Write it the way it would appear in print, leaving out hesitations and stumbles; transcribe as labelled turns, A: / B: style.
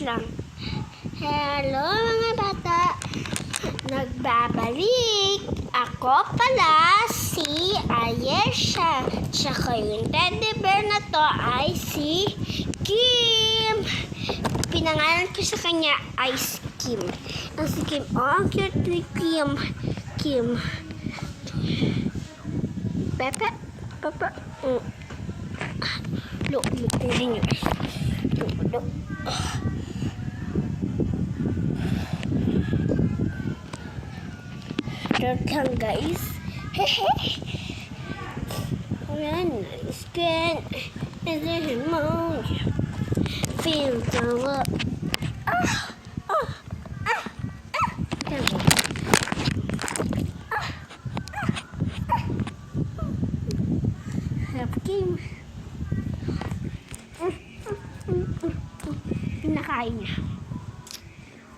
A: lang. Hello mga bata! Nagbabalik! Ako pala si Ayesha. Tsaka yung teddy bear na to ay si Kim. Pinangalan ko sa kanya Ice Kim. Ang si Kim, ang cute ni Kim. Kim. Pepe? Papa? Look, tingnan nyo. Look. Welcome guys. Hehe. Ayan, skin. And then mo. Feel the world. Kim. Nakain niya.